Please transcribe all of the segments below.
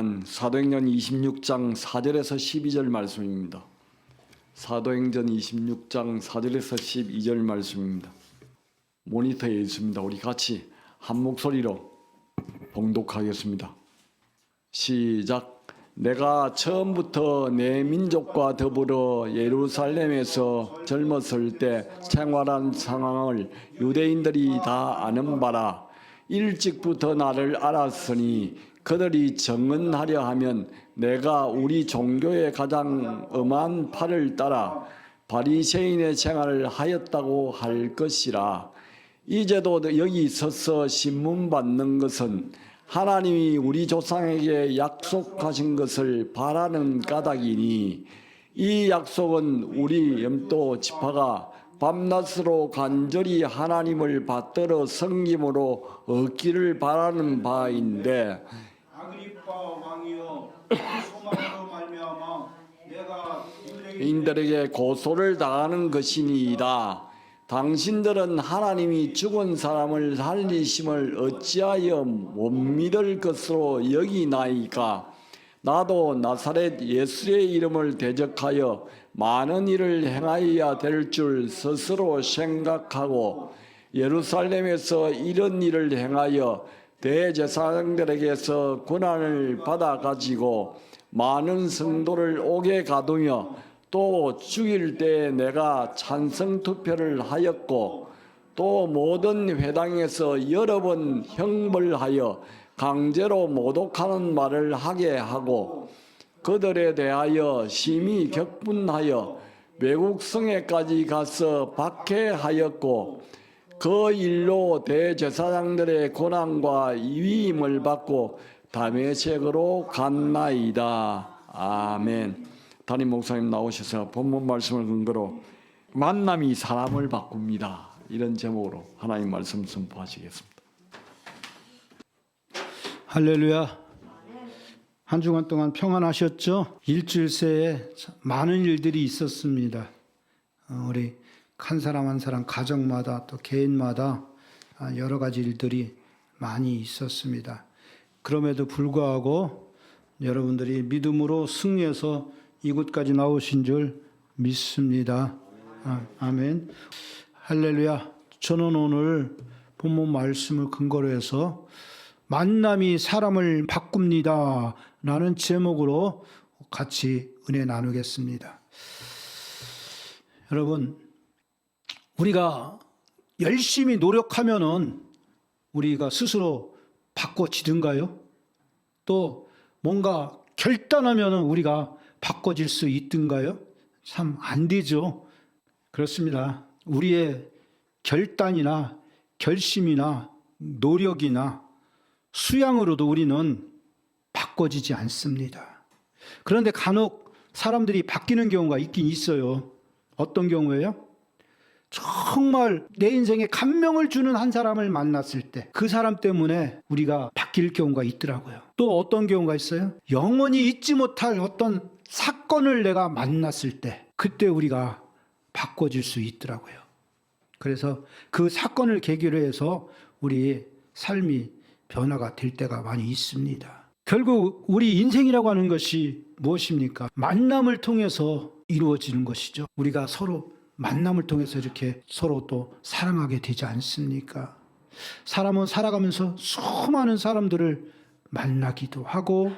말씀은 사도행전 26장 4절에서 12절 말씀입니다. 사도행전 26장 4절에서 12절 말씀입니다. 모니터에 있습니다. 우리 같이 한 목소리로 봉독하겠습니다. 시작. 내가 처음부터 내 민족과 더불어 예루살렘에서 젊었을 때 생활한 상황을 유대인들이 다 아는 바라. 일찍부터 나를 알았으니 그들이 정언하려 하면 내가 우리 종교의 가장 엄한 팔을 따라 바리새인의 생활을 하였다고 할 것이라. 이제도 여기 서서 신문 받는 것은 하나님이 우리 조상에게 약속하신 것을 바라는 까닭이니 이 약속은 우리 염도 지파가 밤낮으로 간절히 하나님을 받들어 섬김으로 얻기를 바라는 바인데 아그리빠 왕이여 소망으로 말미암아 내가 인들에게 고소를 당하는 것이니이다. 당신들은 하나님이 죽은 사람을 살리심을 어찌하여 못 믿을 것으로 여기나이까. 나도 나사렛 예수의 이름을 대적하여 많은 일을 행하여야 될 줄 스스로 생각하고 예루살렘에서 이런 일을 행하여 대제사장들에게서 권한을 받아 가지고 많은 성도를 옥에 가두며 또 죽일 때 내가 찬성 투표를 하였고 또 모든 회당에서 여러 번 형벌하여 강제로 모독하는 말을 하게 하고 그들에 대하여 심히 격분하여 외국 성에까지 가서 박해하였고 그 일로 대제사장들의 고난과 위임을 받고 다메섹으로 갔나이다. 아멘. 담임 목사님 나오셔서 본문 말씀을 근거로 만남이 사람을 바꿉니다. 이런 제목으로 하나님 말씀 선포하시겠습니다. 할렐루야. 한 주간 동안 평안하셨죠? 일주일 새에 많은 일들이 있었습니다. 우리 한 사람 한 사람 가정마다 또 개인마다 여러 가지 일들이 많이 있었습니다. 그럼에도 불구하고 여러분들이 믿음으로 승리해서 이곳까지 나오신 줄 믿습니다. 아멘. 할렐루야. 저는 오늘 본문 말씀을 근거로 해서 만남이 사람을 바꿉니다 라는 제목으로 같이 은혜 나누겠습니다. 여러분, 우리가 열심히 노력하면은 우리가 스스로 바꿔지든가요? 또 뭔가 결단하면은 우리가 바꿔질 수 있든가요? 참 안 되죠. 그렇습니다. 우리의 결단이나 결심이나 노력이나 수양으로도 우리는 바꿔지지 않습니다. 그런데 간혹 사람들이 바뀌는 경우가 있긴 있어요. 어떤 경우예요? 정말 내 인생에 감명을 주는 한 사람을 만났을 때 그 사람 때문에 우리가 바뀔 경우가 있더라고요. 또 어떤 경우가 있어요? 영원히 잊지 못할 어떤 사건을 내가 만났을 때 그때 우리가 바꿔질 수 있더라고요. 그래서 그 사건을 계기로 해서 우리 삶이 변화가 될 때가 많이 있습니다. 결국 우리 인생이라고 하는 것이 무엇입니까? 만남을 통해서 이루어지는 것이죠. 우리가 서로 만남을 통해서 이렇게 서로 또 사랑하게 되지 않습니까? 사람은 살아가면서 수많은 사람들을 만나기도 하고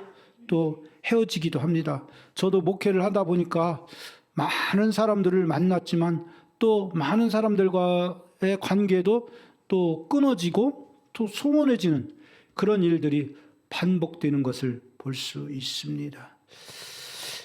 또 헤어지기도 합니다. 저도 목회를 하다 보니까 많은 사람들을 만났지만 또 많은 사람들과의 관계도 또 끊어지고 또 소원해지는 그런 일들이 반복되는 것을 볼 수 있습니다.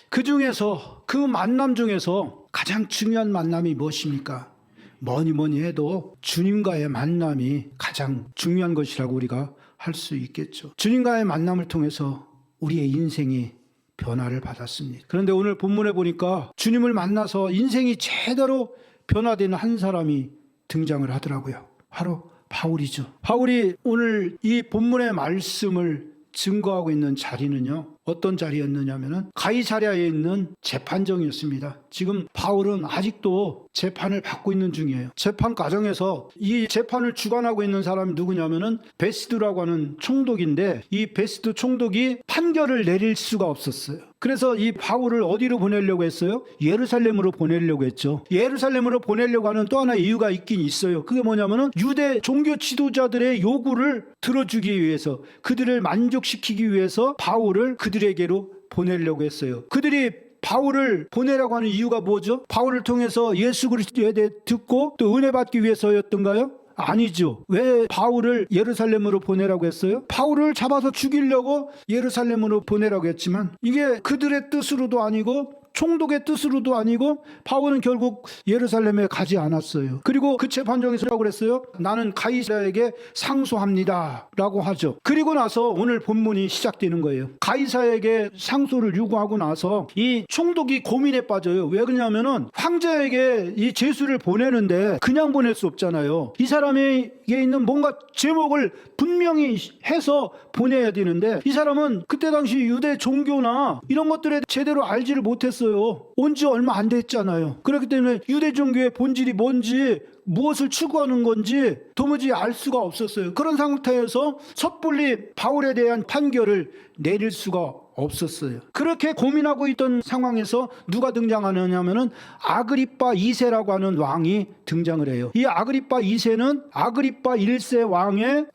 그 중에서 그 만남 중에서 가장 중요한 만남이 무엇입니까? 뭐니 해도 주님과의 만남이 가장 중요한 것이라고 우리가 할 수 있겠죠. 주님과의 만남을 통해서 우리의 인생이 변화를 받았습니다. 그런데 오늘 본문에 보니까 주님을 만나서 인생이 제대로 변화되는 한 사람이 등장을 하더라고요. 바로 바울이죠. 바울이 오늘 이 본문의 말씀을 증거하고 있는 자리는요, 어떤 자리였느냐면은 가이사랴에 있는 재판정이었습니다. 지금 바울은 아직도 재판을 받고 있는 중이에요. 재판 과정에서 이 재판을 주관하고 있는 사람이 누구냐면은 베스드라고 하는 총독인데, 이 베스드 총독이 판결을 내릴 수가 없었어요. 그래서 이 바울을 어디로 보내려고 했어요? 예루살렘으로 보내려고 했죠. 예루살렘으로 보내려고 하는 또 하나 이유가 있긴 있어요. 그게 뭐냐면은 유대 종교 지도자들의 요구를 들어주기 위해서, 그들을 만족시키기 위해서 바울을 그들에게로 보내려고 했어요. 그들이 바울을 보내라고 하는 이유가 뭐죠? 바울을 통해서 예수 그리스도에 대해 듣고 또 은혜 받기 위해서였던가요? 아니죠. 왜 바울을 예루살렘으로 보내라고 했어요? 바울을 잡아서 죽이려고 예루살렘으로 보내라고 했지만 이게 그들의 뜻으로도 아니고 총독의 뜻으로도 아니고 바울은 결국 예루살렘에 가지 않았어요. 그리고 그 재판정에서 뭐라고 그랬어요? 나는 가이사에게 상소합니다 라고 하죠. 그리고 나서 오늘 본문이 시작되는 거예요. 가이사에게 상소를 요구하고 나서 이 총독이 고민에 빠져요. 왜 그러냐면은 황제에게 이 제수를 보내는데 그냥 보낼 수 없잖아요. 이 사람에게 있는 뭔가 제목을 분명히 해서 보내야 되는데, 이 사람은 그때 당시 유대 종교나 이런 것들에 제대로 알지를 못했어요. 온 지 얼마 안 됐잖아요. 그렇기 때문에 유대 종교의 본질이 뭔지, 무엇을 추구하는 건지 도무지 알 수가 없었어요. 그런 상태에서 섣불리 바울에 대한 판결을 내릴 수가 없었어요. 그렇게 고민하고 있던 상황에서 누가 등장하느냐면은 아그리빠 2세라고 하는 왕이 등장을 해요. 이 아그리빠 2세는 아그리빠 1세 왕의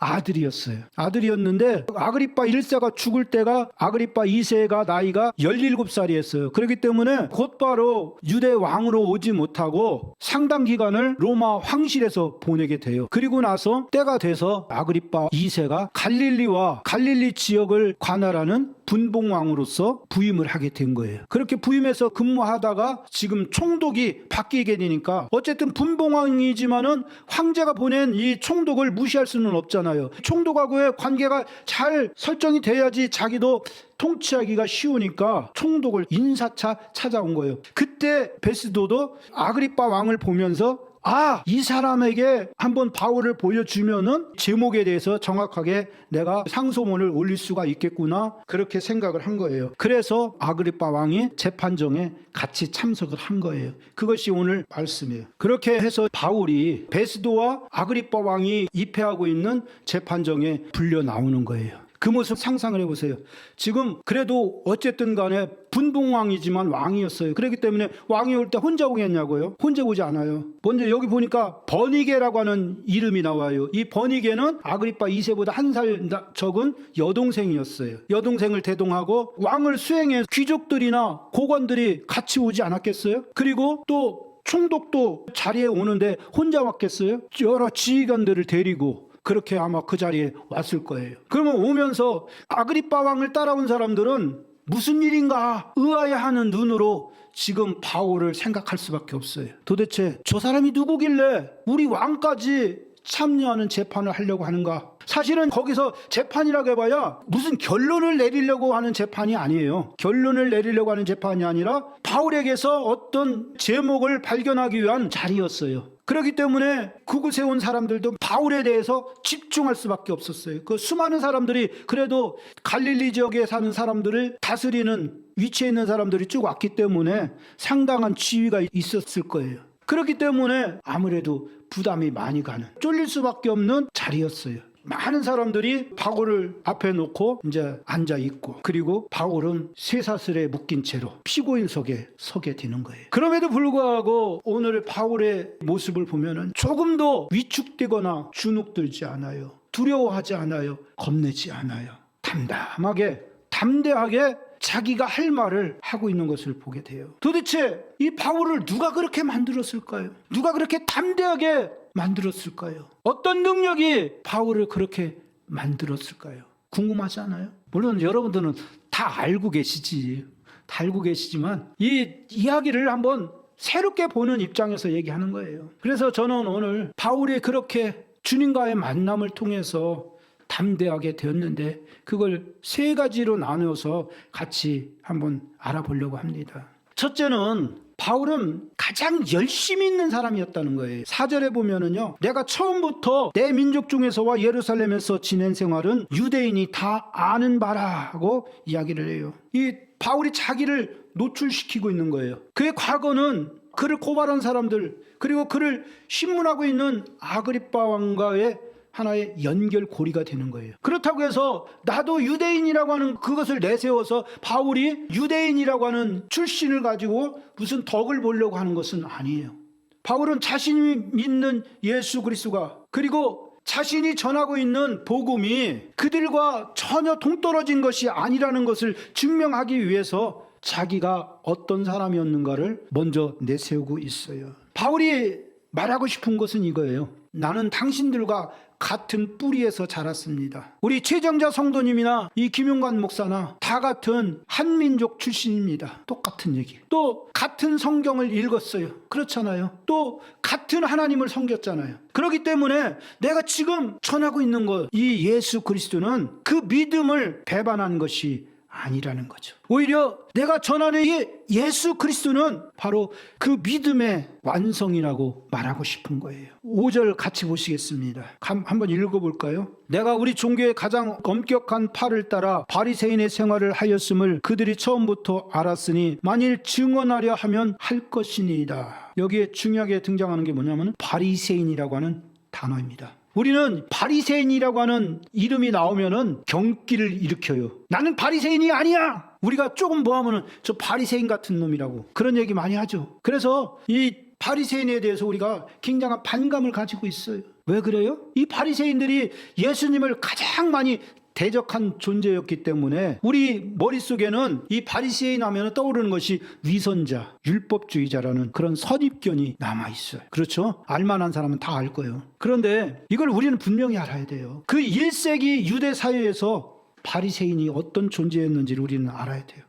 아들이었는데 아그리빠 1세가 죽을 때가 아그리빠 2세가 나이가 17살이었어요. 그렇기 때문에 곧바로 유대 왕으로 오지 못하고 상당 기간을 로마 황실에서 보내게 돼요. 그리고 나서 때가 돼서 아그리빠 2세가 갈릴리와 갈릴리 지역을 관할하는 분봉왕으로서 부임을 하게 된 거예요. 그렇게 부임해서 근무하다가 지금 총독이 바뀌게 되니까, 어쨌든 분봉왕이지만은 황제가 보낸 이 총독을 무시할 수는 없잖아요. 총독하고의 관계가 잘 설정이 돼야지 자기도 통치하기가 쉬우니까 총독을 인사차 찾아온 거예요. 그때 베스도도 아그리빠 왕을 보면서 이 사람에게 한번 바울을 보여주면은 제목에 대해서 정확하게 내가 상소문을 올릴 수가 있겠구나, 그렇게 생각을 한 거예요. 그래서 아그리빠 왕이 재판정에 같이 참석을 한 거예요. 그것이 오늘 말씀이에요. 그렇게 해서 바울이 베스도와 아그리빠 왕이 입회하고 있는 재판정에 불려 나오는 거예요. 그 모습 상상을 해보세요. 지금 그래도 어쨌든 간에 분봉왕이지만 왕이었어요. 그렇기 때문에 왕이 올 때 혼자 오겠냐고요? 혼자 오지 않아요. 먼저 여기 보니까 버니게라고 하는 이름이 나와요. 이 버니게는 아그리빠 2세보다 한 살 적은 여동생이었어요. 여동생을 대동하고 왕을 수행해 귀족들이나 고관들이 같이 오지 않았겠어요? 그리고 또 총독도 자리에 오는데 혼자 왔겠어요? 여러 지휘관들을 데리고 그렇게 아마 그 자리에 왔을 거예요. 그러면 오면서 아그리빠 왕을 따라온 사람들은 무슨 일인가 의아해하는 눈으로 지금 바울을 생각할 수밖에 없어요. 도대체 저 사람이 누구길래 우리 왕까지 참여하는 재판을 하려고 하는가? 사실은 거기서 재판이라고 해봐야 무슨 결론을 내리려고 하는 재판이 아니에요. 결론을 내리려고 하는 재판이 아니라 바울에게서 어떤 제목을 발견하기 위한 자리였어요. 그렇기 때문에 그곳에 온 사람들도 바울에 대해서 집중할 수밖에 없었어요. 그 수많은 사람들이, 그래도 갈릴리 지역에 사는 사람들을 다스리는 위치에 있는 사람들이 쭉 왔기 때문에 상당한 지위가 있었을 거예요. 그렇기 때문에 아무래도 부담이 많이 가는, 쫄릴 수밖에 없는 자리였어요. 많은 사람들이 바울을 앞에 놓고 이제 앉아 있고, 그리고 바울은 쇠사슬에 묶인 채로 피고인석에 서게 되는 거예요. 그럼에도 불구하고 오늘 바울의 모습을 보면은 조금도 위축되거나 주눅들지 않아요. 두려워하지 않아요. 겁내지 않아요. 담대하게 자기가 할 말을 하고 있는 것을 보게 돼요. 도대체 이 바울을 누가 그렇게 만들었을까요? 누가 그렇게 담대하게 만들었을까요? 어떤 능력이 바울을 그렇게 만들었을까요? 궁금하지 않아요? 물론 여러분들은 다 알고 계시지만 이 이야기를 한번 새롭게 보는 입장에서 얘기하는 거예요. 그래서 저는 오늘 바울이 그렇게 주님과의 만남을 통해서 담대하게 되었는데, 그걸 세 가지로 나누어서 같이 한번 알아보려고 합니다. 첫째는 바울은 가장 열심히 있는 사람이었다는 거예요. 4절에 보면은요, 내가 처음부터 내 민족 중에서와 예루살렘에서 지낸 생활은 유대인이 다 아는 바라고 이야기를 해요. 이 바울이 자기를 노출시키고 있는 거예요. 그의 과거는 그를 고발한 사람들, 그리고 그를 신문하고 있는 아그리빠 왕과의 하나의 연결고리가 되는 거예요. 그렇다고 해서 나도 유대인이라고 하는 그것을 내세워서 바울이 유대인이라고 하는 출신을 가지고 무슨 덕을 보려고 하는 것은 아니에요. 바울은 자신이 믿는 예수 그리스도가, 그리고 자신이 전하고 있는 복음이 그들과 전혀 동떨어진 것이 아니라는 것을 증명하기 위해서 자기가 어떤 사람이었는가를 먼저 내세우고 있어요. 바울이 말하고 싶은 것은 이거예요. 나는 당신들과 같은 뿌리에서 자랐습니다. 우리 최정자 성도님이나 이 김용관 목사나 다 같은 한민족 출신입니다. 똑같은 얘기. 또 같은 성경을 읽었어요. 그렇잖아요. 또 같은 하나님을 섬겼잖아요. 그렇기 때문에 내가 지금 전하고 있는 것, 이 예수 그리스도는 그 믿음을 배반한 것이 아니라는 거죠. 오히려 내가 전하는 이 예수 그리스도는 바로 그 믿음의 완성이라고 말하고 싶은 거예요. 5절 같이 보시겠습니다. 한번 읽어볼까요? 내가 우리 종교의 가장 엄격한 팔을 따라 바리새인의 생활을 하였음을 그들이 처음부터 알았으니 만일 증언하려 하면 할 것이니이다. 여기에 중요하게 등장하는 게 뭐냐면 바리새인이라고 하는 단어입니다. 우리는 바리새인이라고 하는 이름이 나오면은 경기를 일으켜요. 나는 바리새인이 아니야. 우리가 조금 뭐 하면은 저 바리새인 같은 놈이라고 그런 얘기 많이 하죠. 그래서 이 바리새인에 대해서 우리가 굉장한 반감을 가지고 있어요. 왜 그래요? 이 바리새인들이 예수님을 가장 많이 대적한 존재였기 때문에 우리 머릿속에는 이 바리새인 하면 떠오르는 것이 위선자, 율법주의자라는 그런 선입견이 남아있어요. 그렇죠? 알만한 사람은 다 알 거예요. 그런데 이걸 우리는 분명히 알아야 돼요. 그 1세기 유대 사회에서 바리새인이 어떤 존재였는지를 우리는 알아야 돼요.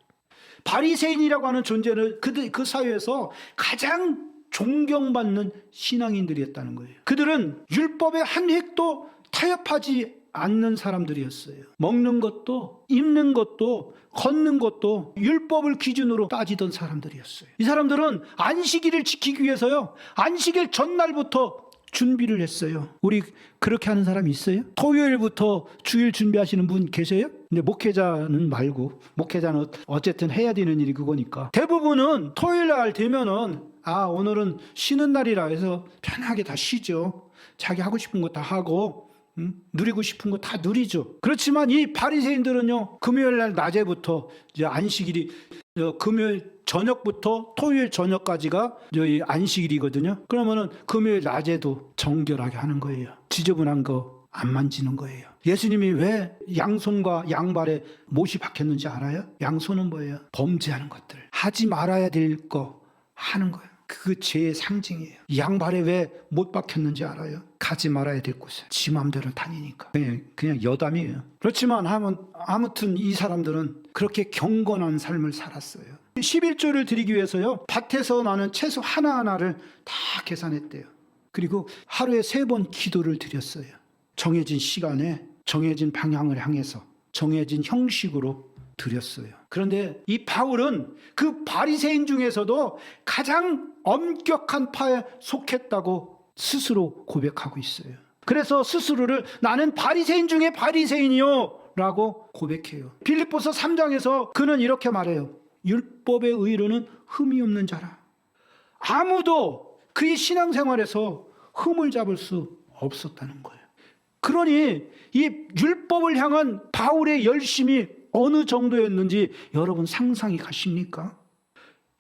바리새인이라고 하는 존재는 그 사회에서 가장 존경받는 신앙인들이었다는 거예요. 그들은 율법의 한 획도 타협하지 않는 사람들이었어요. 먹는 것도, 입는 것도, 걷는 것도 율법을 기준으로 따지던 사람들이었어요. 이 사람들은 안식일을 지키기 위해서요, 안식일 전날부터 준비를 했어요. 우리 그렇게 하는 사람 있어요? 토요일부터 주일 준비하시는 분 계세요? 근데 목회자는 말고, 목회자는 어쨌든 해야 되는 일이 그거니까. 대부분은 토요일 날 되면은 오늘은 쉬는 날이라 해서 편하게 다 쉬죠. 자기 하고 싶은 거 다 하고 누리고 싶은 거 다 누리죠. 그렇지만 이 바리새인들은요, 금요일 날 낮에부터 이제 안식일이 금요일 저녁부터 토요일 저녁까지가 이 안식일이거든요. 그러면은 금요일 낮에도 정결하게 하는 거예요. 지저분한 거 안 만지는 거예요. 예수님이 왜 양손과 양발에 못이 박혔는지 알아요? 양손은 뭐예요? 범죄하는 것들, 하지 말아야 될 거 하는 거예요. 그 죄의 상징이에요. 양발에 왜 못 박혔는지 알아요? 가지 말아야 될 곳에 지 맘대로 다니니까 그냥 여담이에요. 그렇지만 아무튼 이 사람들은 그렇게 경건한 삶을 살았어요. 11조를 드리기 위해서요, 밭에서 나는 채소 하나하나를 다 계산했대요. 그리고 하루에 3번 기도를 드렸어요. 정해진 시간에 정해진 방향을 향해서 정해진 형식으로 드렸어요. 그런데 이 바울은 그 바리새인 중에서도 가장 엄격한 파에 속했다고 스스로 고백하고 있어요. 그래서 스스로를 나는 바리새인 중에 바리새인이요 라고 고백해요. 빌립보서 3장에서 그는 이렇게 말해요. 율법의 의로는 흠이 없는 자라. 아무도 그의 신앙생활에서 흠을 잡을 수 없었다는 거예요. 그러니 이 율법을 향한 바울의 열심이 어느 정도였는지 여러분 상상이 가십니까?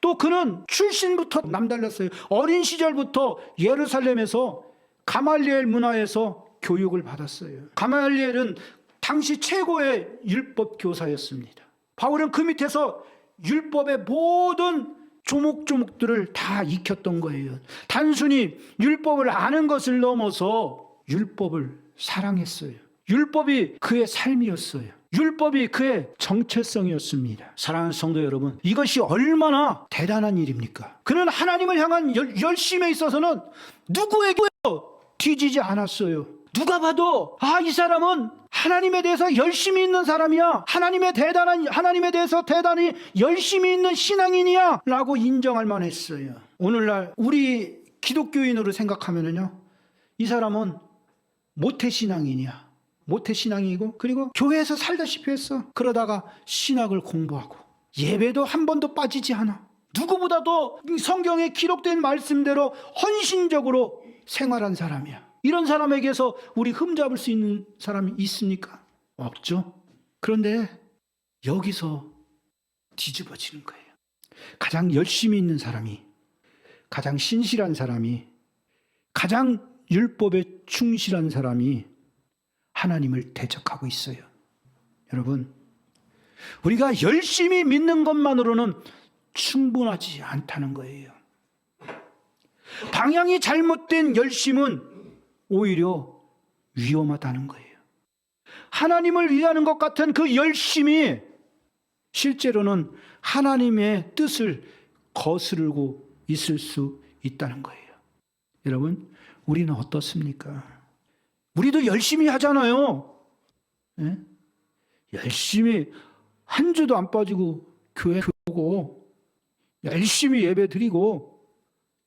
또 그는 출신부터 남달랐어요. 어린 시절부터 예루살렘에서 가말리엘 문화에서 교육을 받았어요. 가말리엘은 당시 최고의 율법 교사였습니다. 바울은 그 밑에서 율법의 모든 조목조목들을 다 익혔던 거예요. 단순히 율법을 아는 것을 넘어서 율법을 사랑했어요. 율법이 그의 삶이었어요. 율법이 그의 정체성이었습니다. 사랑하는 성도 여러분, 이것이 얼마나 대단한 일입니까? 그는 하나님을 향한 열심에 있어서는 누구에게도 뒤지지 않았어요. 누가 봐도 이 사람은 하나님에 대해서 열심히 있는 사람이야. 하나님에 대해서 대단히 열심히 있는 신앙인이야 라고 인정할 만했어요. 오늘날 우리 기독교인으로 생각하면은요, 이 사람은 모태신앙인이야. 모태신앙이고, 그리고 교회에서 살다시피 했어. 그러다가 신학을 공부하고 예배도 한 번도 빠지지 않아. 누구보다도 성경에 기록된 말씀대로 헌신적으로 생활한 사람이야. 이런 사람에게서 우리 흠잡을 수 있는 사람이 있습니까? 없죠. 그런데 여기서 뒤집어지는 거예요. 가장 열심히 있는 사람이, 가장 신실한 사람이, 가장 율법에 충실한 사람이 하나님을 대적하고 있어요. 여러분, 우리가 열심히 믿는 것만으로는 충분하지 않다는 거예요. 방향이 잘못된 열심은 오히려 위험하다는 거예요. 하나님을 위하는 것 같은 그 열심이 실제로는 하나님의 뜻을 거스르고 있을 수 있다는 거예요. 여러분, 우리는 어떻습니까? 우리도 열심히 하잖아요. 예? 열심히 한 주도 안 빠지고 교회 오고 열심히 예배 드리고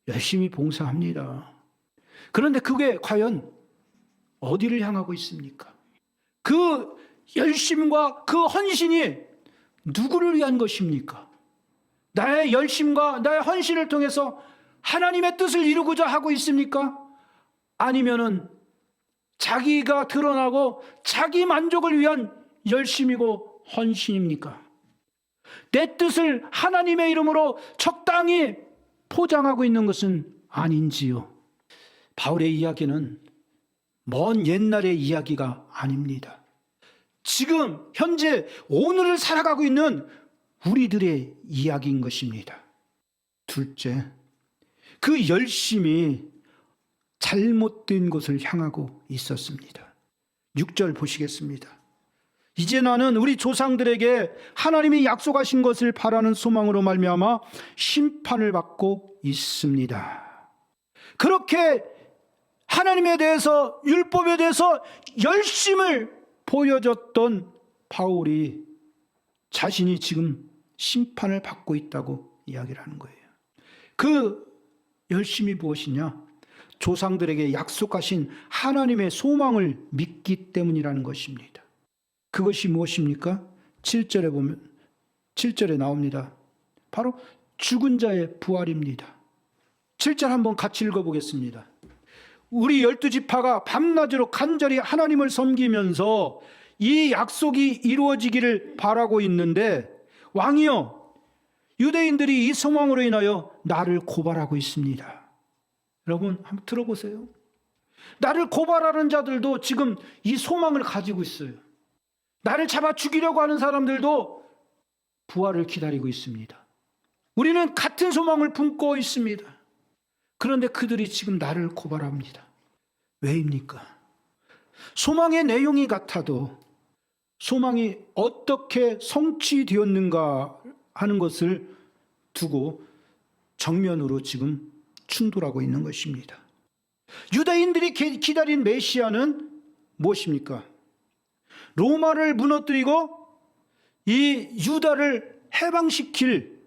열심히 봉사합니다. 그런데 그게 과연 어디를 향하고 있습니까? 그 열심과 그 헌신이 누구를 위한 것입니까? 나의 열심과 나의 헌신을 통해서 하나님의 뜻을 이루고자 하고 있습니까? 아니면은 자기가 드러나고 자기 만족을 위한 열심이고 헌신입니까? 내 뜻을 하나님의 이름으로 적당히 포장하고 있는 것은 아닌지요? 바울의 이야기는 먼 옛날의 이야기가 아닙니다. 지금 현재 오늘을 살아가고 있는 우리들의 이야기인 것입니다. 둘째, 그 열심이 잘못된 곳을 향하고 있었습니다. 6절 보시겠습니다. 이제 나는 우리 조상들에게 하나님이 약속하신 것을 바라는 소망으로 말미암아 심판을 받고 있습니다. 그렇게 하나님에 대해서, 율법에 대해서 열심을 보여줬던 바울이 자신이 지금 심판을 받고 있다고 이야기를 하는 거예요. 그 열심이 무엇이냐? 조상들에게 약속하신 하나님의 소망을 믿기 때문이라는 것입니다. 그것이 무엇입니까? 7절에 보면 7절에 나옵니다. 바로 죽은 자의 부활입니다. 7절 한번 같이 읽어보겠습니다. 우리 12지파가 밤낮으로 간절히 하나님을 섬기면서 이 약속이 이루어지기를 바라고 있는데, 왕이여, 유대인들이 이 소망으로 인하여 나를 고발하고 있습니다. 여러분 한번 들어보세요. 나를 고발하는 자들도 지금 이 소망을 가지고 있어요. 나를 잡아 죽이려고 하는 사람들도 부활을 기다리고 있습니다. 우리는 같은 소망을 품고 있습니다. 그런데 그들이 지금 나를 고발합니다. 왜입니까? 소망의 내용이 같아도 소망이 어떻게 성취되었는가 하는 것을 두고 정면으로 지금 충돌하고 있는 것입니다. 유대인들이 기다린 메시아는 무엇입니까? 로마를 무너뜨리고 이 유다를 해방시킬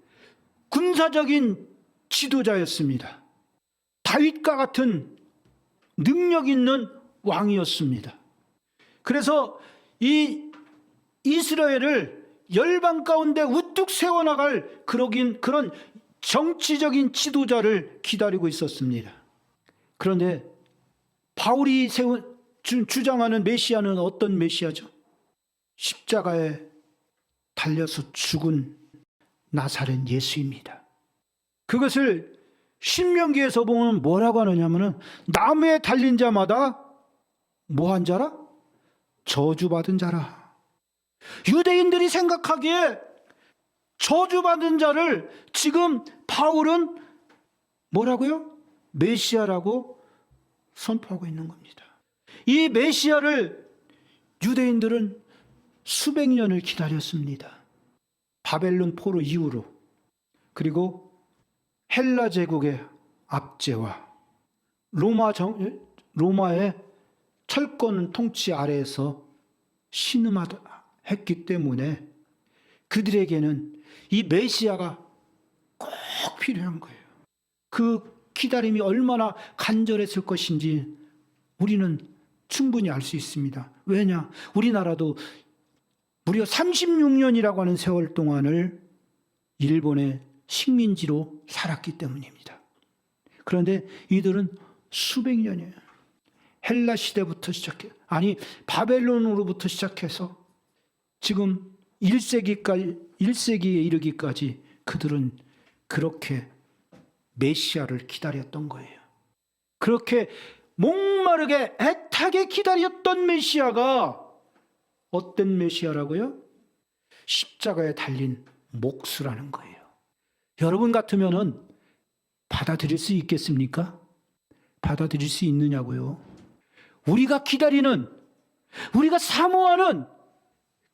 군사적인 지도자였습니다. 다윗과 같은 능력 있는 왕이었습니다. 그래서 이 이스라엘을 열방 가운데 우뚝 세워나갈 그런 정치적인 지도자를 기다리고 있었습니다. 그런데 바울이 주장하는 메시아는 어떤 메시아죠? 십자가에 달려서 죽은 나사렛 예수입니다. 그것을 신명기에서 보면 뭐라고 하느냐면은 나무에 달린 자마다 뭐한 자라? 저주받은 자라. 유대인들이 생각하기에 저주받은 자를 지금 바울은 뭐라고요? 메시아라고 선포하고 있는 겁니다. 이 메시아를 유대인들은 수백 년을 기다렸습니다. 바벨론 포로 이후로, 그리고 헬라 제국의 압제와 로마의 철권 통치 아래에서 신음하다 했기 때문에 그들에게는 이 메시아가 꼭 필요한 거예요. 그 기다림이 얼마나 간절했을 것인지 우리는 충분히 알 수 있습니다. 왜냐? 우리나라도 무려 36년이라고 하는 세월 동안을 일본의 식민지로 살았기 때문입니다. 그런데 이들은 수백 년이에요. 헬라 시대부터 바벨론으로부터 시작해서 지금 1세기에 이르기까지 그들은 그렇게 메시아를 기다렸던 거예요. 그렇게 목마르게 애타게 기다렸던 메시아가 어떤 메시아라고요? 십자가에 달린 목수라는 거예요. 여러분 같으면은 받아들일 수 있겠습니까? 받아들일 수 있느냐고요? 우리가 기다리는, 우리가 사모하는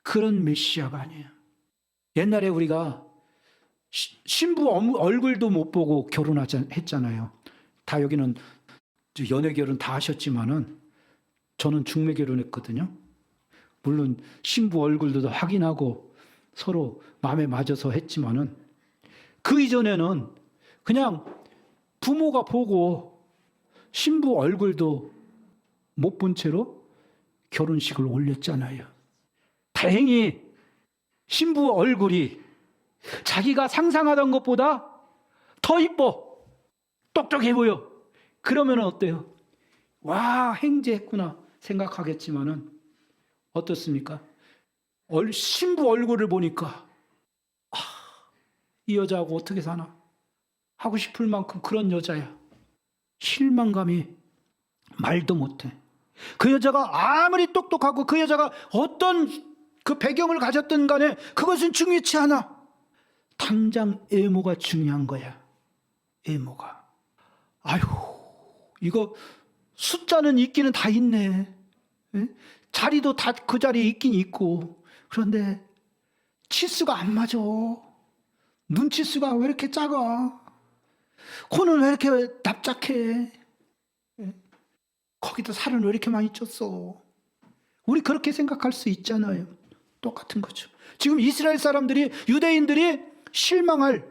그런 메시아가 아니에요. 옛날에 우리가 신부 얼굴도 못 보고 결혼했잖아요. 다 여기는 연애 결혼 다 하셨지만은 저는 중매 결혼했거든요. 물론 신부 얼굴도 확인하고 서로 마음에 맞아서 했지만은 그 이전에는 그냥 부모가 보고 신부 얼굴도 못 본 채로 결혼식을 올렸잖아요. 다행히 신부 얼굴이 자기가 상상하던 것보다 더 이뻐, 똑똑해 보여. 그러면 어때요? 와, 행제했구나 생각하겠지만은 어떻습니까? 신부 얼굴을 보니까 이 여자하고 어떻게 사나 하고 싶을 만큼 그런 여자야. 실망감이 말도 못해. 그 여자가 아무리 똑똑하고 그 여자가 어떤 그 배경을 가졌든 간에 그것은 중요치 않아. 당장 외모가 중요한 거야. 외모가. 아유, 이거 숫자는 있기는 다 있네. 에? 자리도 다 그 자리에 있긴 있고. 그런데 치수가 안 맞아. 눈치수가 왜 이렇게 작아? 코는 왜 이렇게 납작해? 거기다 살은 왜 이렇게 많이 쪘어? 우리 그렇게 생각할 수 있잖아요. 똑같은 거죠. 지금 이스라엘 사람들이, 유대인들이 실망할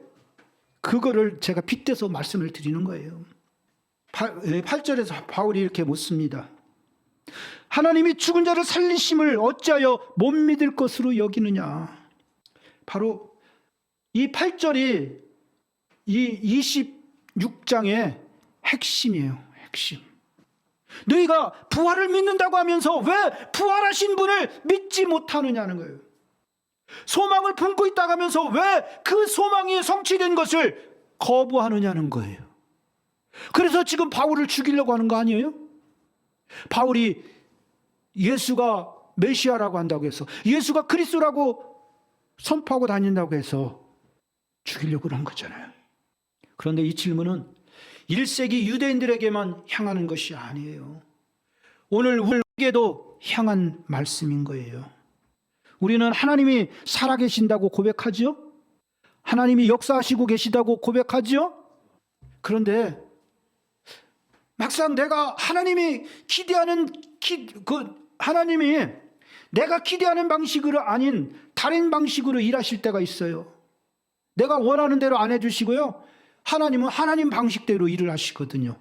그거를 제가 빗대서 말씀을 드리는 거예요. 8절에서 바울이 이렇게 묻습니다. 하나님이 죽은 자를 살리심을 어찌하여 못 믿을 것으로 여기느냐. 바로 이 8절이 이 26장의 핵심이에요. 핵심. 너희가 부활을 믿는다고 하면서 왜 부활하신 분을 믿지 못하느냐는 거예요. 소망을 품고 있다고 하면서 왜 그 소망이 성취된 것을 거부하느냐는 거예요. 그래서 지금 바울을 죽이려고 하는 거 아니에요? 바울이 예수가 메시아라고 한다고 해서, 예수가 그리스도라고 선포하고 다닌다고 해서 죽이려고 그런 거잖아요. 그런데 이 질문은 1세기 유대인들에게만 향하는 것이 아니에요. 오늘 우리에게도 향한 말씀인 거예요. 우리는 하나님이 살아계신다고 고백하죠? 하나님이 역사하시고 계시다고 고백하죠? 그런데 막상 내가 하나님이 기대하는 하나님이 내가 기대하는 방식으로 아닌 다른 방식으로 일하실 때가 있어요. 내가 원하는 대로 안 해주시고요. 하나님은 하나님 방식대로 일을 하시거든요.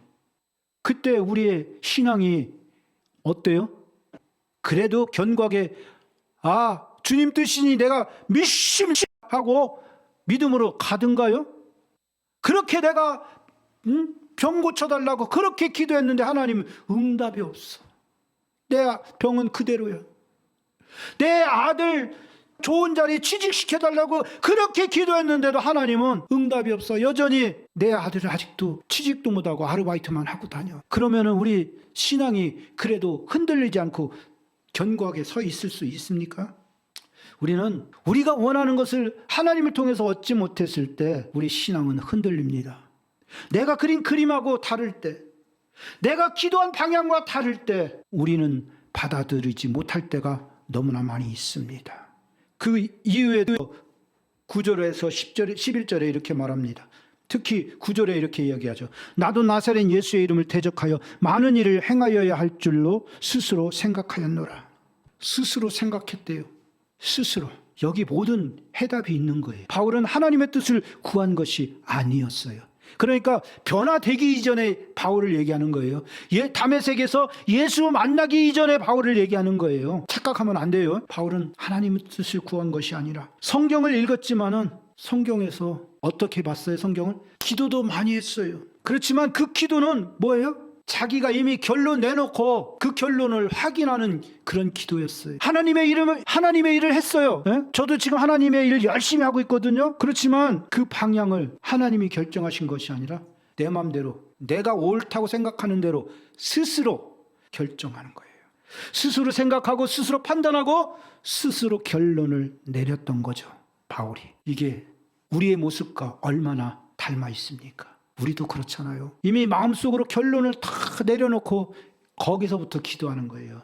그때 우리의 신앙이 어때요? 그래도 견고하게 주님 뜻이니 내가 하고 믿음으로 가든가요? 그렇게 내가 병 고쳐달라고 그렇게 기도했는데 하나님은 응답이 없어. 내 병은 그대로야. 내 아들 좋은 자리 취직시켜달라고 그렇게 기도했는데도 하나님은 응답이 없어. 여전히 내 아들은 아직도 취직도 못하고 아르바이트만 하고 다녀. 그러면 우리 신앙이 그래도 흔들리지 않고 견고하게 서 있을 수 있습니까? 우리는 우리가 원하는 것을 하나님을 통해서 얻지 못했을 때 우리 신앙은 흔들립니다. 내가 그린 그림하고 다를 때, 내가 기도한 방향과 다를 때 우리는 받아들이지 못할 때가 너무나 많이 있습니다. 그 이후에도 9절에서 10절, 11절에 이렇게 말합니다. 특히 9절에 이렇게 이야기하죠. 나도 나사렛 예수의 이름을 대적하여 많은 일을 행하여야 할 줄로 스스로 생각하였노라. 스스로 생각했대요. 스스로. 여기 모든 해답이 있는 거예요. 바울은 하나님의 뜻을 구한 것이 아니었어요. 그러니까 변화되기 이전에 바울을 얘기하는 거예요. 다메섹에서 예수 만나기 이전에 바울을 얘기하는 거예요. 착각하면 안 돼요. 바울은 하나님의 뜻을 구한 것이 아니라 성경을 읽었지만은 성경에서 어떻게 봤어요? 성경을? 기도도 많이 했어요. 그렇지만 그 기도는 뭐예요? 자기가 이미 결론 내놓고 그 결론을 확인하는 그런 기도였어요. 하나님의 일을 했어요. 예? 저도 지금 하나님의 일 열심히 하고 있거든요. 그렇지만 그 방향을 하나님이 결정하신 것이 아니라 내 마음대로, 내가 옳다고 생각하는 대로 스스로 결정하는 거예요. 스스로 생각하고 스스로 판단하고 스스로 결론을 내렸던 거죠. 바울이. 이게 우리의 모습과 얼마나 닮아 있습니까? 우리도 그렇잖아요. 이미 마음속으로 결론을 다 내려놓고 거기서부터 기도하는 거예요.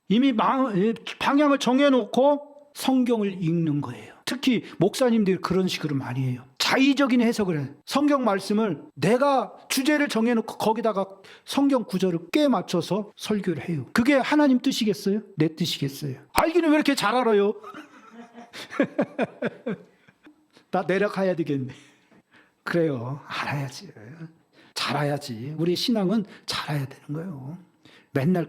이미 방향을 정해놓고 성경을 읽는 거예요. 특히 목사님들이 그런 식으로 많이 해요. 자의적인 해석을 해요. 성경 말씀을 내가 주제를 정해놓고 거기다가 성경 구절을 꽤 맞춰서 설교를 해요. 그게 하나님 뜻이겠어요? 내 뜻이겠어요? 알기는 왜 이렇게 잘 알아요? 나 내려가야 되겠네. 그래요. 알아야지. 잘해야지. 우리 신앙은 잘해야 되는 거예요. 맨날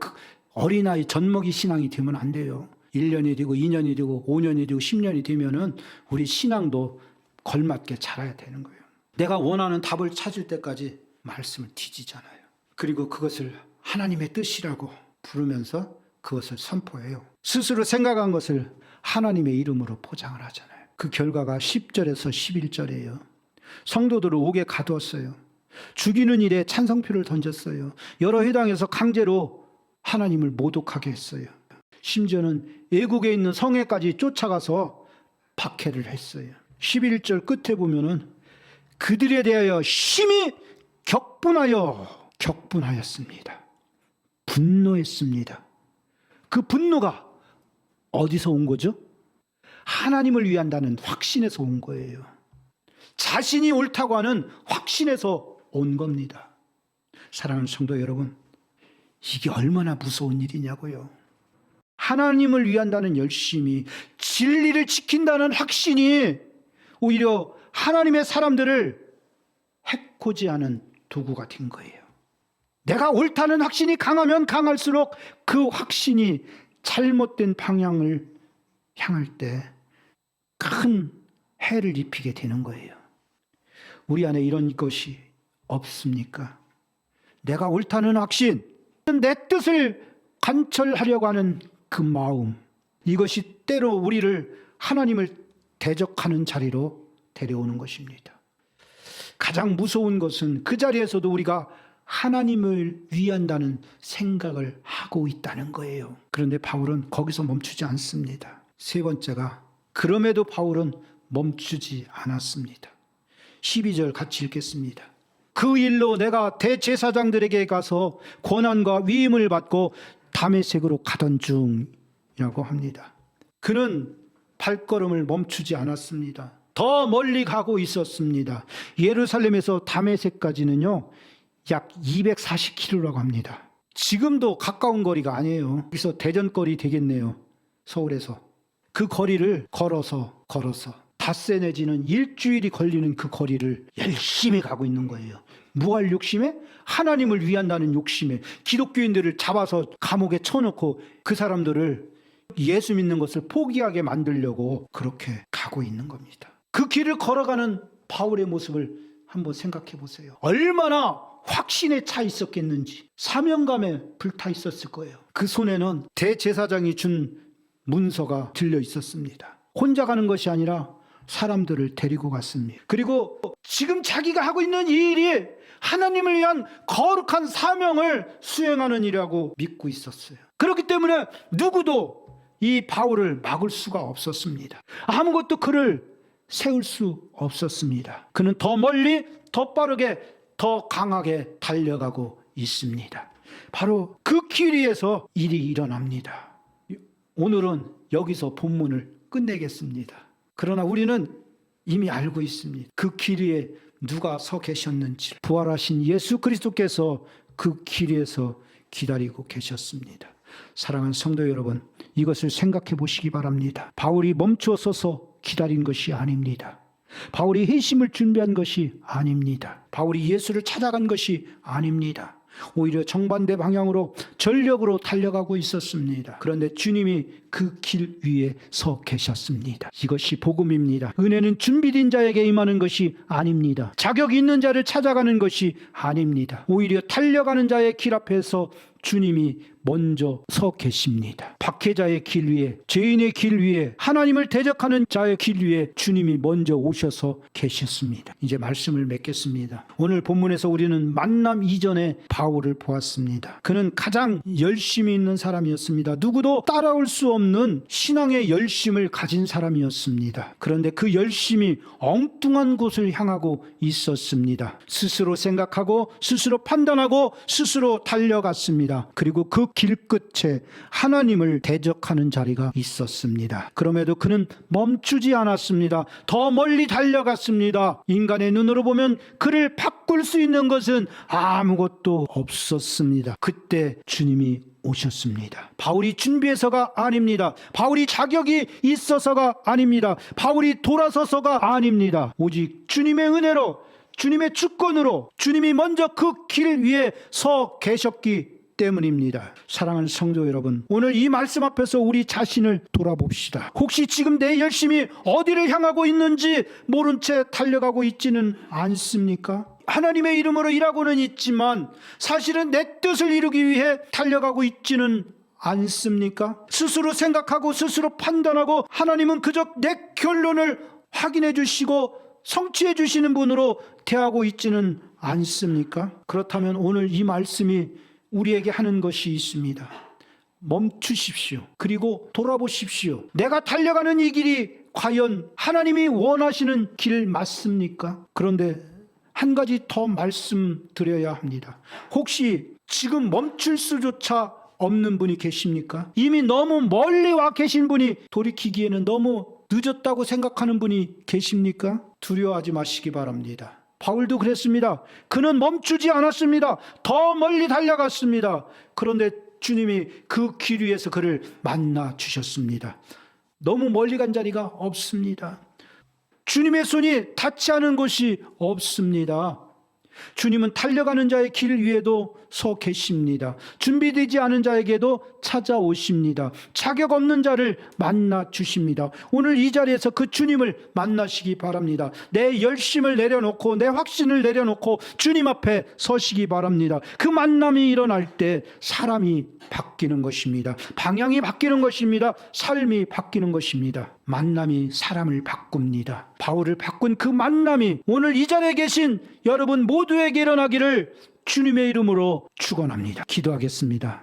어린아이 젖먹이 신앙이 되면 안 돼요. 1년이 되고 2년이 되고 5년이 되고 10년이 되면은 우리 신앙도 걸맞게 자라야 되는 거예요. 내가 원하는 답을 찾을 때까지 말씀을 뒤지잖아요. 그리고 그것을 하나님의 뜻이라고 부르면서 그것을 선포해요. 스스로 생각한 것을 하나님의 이름으로 포장을 하잖아요. 그 결과가 10절에서 11절이에요. 성도들을 옥에 가두었어요. 죽이는 일에 찬성표를 던졌어요. 여러 회당에서 강제로 하나님을 모독하게 했어요. 심지어는 애국에 있는 성에까지 쫓아가서 박해를 했어요. 11절 끝에 보면은 그들에 대하여 심히 격분하였습니다. 분노했습니다. 그 분노가 어디서 온 거죠? 하나님을 위한다는 확신에서 온 거예요. 자신이 옳다고 하는 확신에서 온 겁니다. 사랑하는 성도 여러분, 이게 얼마나 무서운 일이냐고요. 하나님을 위한다는 열심이, 진리를 지킨다는 확신이 오히려 하나님의 사람들을 해코지 하는 도구가 된 거예요. 내가 옳다는 확신이 강하면 강할수록 그 확신이 잘못된 방향을 향할 때 큰 해를 입히게 되는 거예요. 우리 안에 이런 것이 없습니까? 내가 옳다는 확신, 내 뜻을 관철하려고 하는 그 마음, 이것이 때로 우리를 하나님을 대적하는 자리로 데려오는 것입니다. 가장 무서운 것은 그 자리에서도 우리가 하나님을 위한다는 생각을 하고 있다는 거예요. 그런데 바울은 거기서 멈추지 않습니다. 세 번째가, 그럼에도 바울은 멈추지 않았습니다. 12절 같이 읽겠습니다. 그 일로 내가 대제사장들에게 가서 권한과 위임을 받고 다메섹으로 가던 중이라고 합니다. 그는 발걸음을 멈추지 않았습니다. 더 멀리 가고 있었습니다. 예루살렘에서 다메섹까지는요, 약 240km라고 합니다. 지금도 가까운 거리가 아니에요. 여기서 대전거리 되겠네요. 서울에서. 그 거리를 걸어서 닷새 내지는 일주일이 걸리는 그 거리를 열심히 가고 있는 거예요. 무할 욕심에? 하나님을 위한다는 욕심에 기독교인들을 잡아서 감옥에 쳐놓고 그 사람들을 예수 믿는 것을 포기하게 만들려고 그렇게 가고 있는 겁니다. 그 길을 걸어가는 바울의 모습을 한번 생각해 보세요. 얼마나 확신에 차 있었겠는지, 사명감에 불타 있었을 거예요. 그 손에는 대제사장이 준 문서가 들려 있었습니다. 혼자 가는 것이 아니라 사람들을 데리고 갔습니다. 그리고 지금 자기가 하고 있는 이 일이 하나님을 위한 거룩한 사명을 수행하는 일이라고 믿고 있었어요. 그렇기 때문에 누구도 이 바울을 막을 수가 없었습니다. 아무것도 그를 세울 수 없었습니다. 그는 더 멀리, 더 빠르게, 더 강하게 달려가고 있습니다. 바로 그 길 위에서 일이 일어납니다. 오늘은 여기서 본문을 끝내겠습니다. 그러나 우리는 이미 알고 있습니다. 그 길 위에 누가 서 계셨는지 부활하신 예수 그리스도께서 그 길 위에서 기다리고 계셨습니다. 사랑하는 성도 여러분, 이것을 생각해 보시기 바랍니다. 바울이 멈추어 서서 기다린 것이 아닙니다. 바울이 회심을 준비한 것이 아닙니다. 바울이 예수를 찾아간 것이 아닙니다. 오히려 정반대 방향으로 전력으로 달려가고 있었습니다. 그런데 주님이 그 길 위에 서 계셨습니다. 이것이 복음입니다. 은혜는 준비된 자에게 임하는 것이 아닙니다. 자격 있는 자를 찾아가는 것이 아닙니다. 오히려 달려가는 자의 길 앞에서 주님이 먼저 서 계십니다. 박해자의 길 위에, 죄인의 길 위에, 하나님을 대적하는 자의 길 위에 주님이 먼저 오셔서 계셨습니다. 이제 말씀을 맺겠습니다. 오늘 본문에서 우리는 만남 이전에 바울을 보았습니다. 그는 가장 열심히 있는 사람이었습니다. 누구도 따라올 수 없는 신앙의 열심을 가진 사람이었습니다. 그런데 그 열심이 엉뚱한 곳을 향하고 있었습니다. 스스로 생각하고 스스로 판단하고 스스로 달려갔습니다. 그리고 그 길 끝에 하나님을 대적하는 자리가 있었습니다. 그럼에도 그는 멈추지 않았습니다. 더 멀리 달려갔습니다. 인간의 눈으로 보면 그를 바꿀 수 있는 것은 아무것도 없었습니다. 그때 주님이 오셨습니다. 바울이 준비해서가 아닙니다. 바울이 자격이 있어서가 아닙니다. 바울이 돌아서서가 아닙니다. 오직 주님의 은혜로, 주님의 주권으로 주님이 먼저 그 길 위에 서 계셨기 때문입니다. 사랑하는 성도 여러분, 오늘 이 말씀 앞에서 우리 자신을 돌아봅시다. 혹시 지금 내 열심이 어디를 향하고 있는지 모른 채 달려가고 있지는 않습니까? 하나님의 이름으로 일하고는 있지만 사실은 내 뜻을 이루기 위해 달려가고 있지는 않습니까? 스스로 생각하고 스스로 판단하고 하나님은 그저 내 결론을 확인해 주시고 성취해 주시는 분으로 대하고 있지는 않습니까? 그렇다면 오늘 이 말씀이 우리에게 하는 것이 있습니다. 멈추십시오. 그리고 돌아보십시오. 내가 달려가는 이 길이 과연 하나님이 원하시는 길 맞습니까? 그런데 한 가지 더 말씀드려야 합니다. 혹시 지금 멈출 수조차 없는 분이 계십니까? 이미 너무 멀리 와 계신 분이 돌이키기에는 너무 늦었다고 생각하는 분이 계십니까? 두려워하지 마시기 바랍니다. 바울도 그랬습니다. 그는 멈추지 않았습니다. 더 멀리 달려갔습니다. 그런데 주님이 그 길 위에서 그를 만나 주셨습니다. 너무 멀리 간 자리가 없습니다. 주님의 손이 닿지 않은 곳이 없습니다. 주님은 달려가는 자의 길 위에도 서 계십니다. 준비되지 않은 자에게도 찾아오십니다. 자격 없는 자를 만나 주십니다. 오늘 이 자리에서 그 주님을 만나시기 바랍니다. 내 열심을 내려놓고 내 확신을 내려놓고 주님 앞에 서시기 바랍니다. 그 만남이 일어날 때 사람이 바뀌는 것입니다. 방향이 바뀌는 것입니다. 삶이 바뀌는 것입니다. 만남이 사람을 바꿉니다. 바울을 바꾼 그 만남이 오늘 이 자리에 계신 여러분 모두에게 일어나기를 주님의 이름으로 축원합니다. 기도하겠습니다.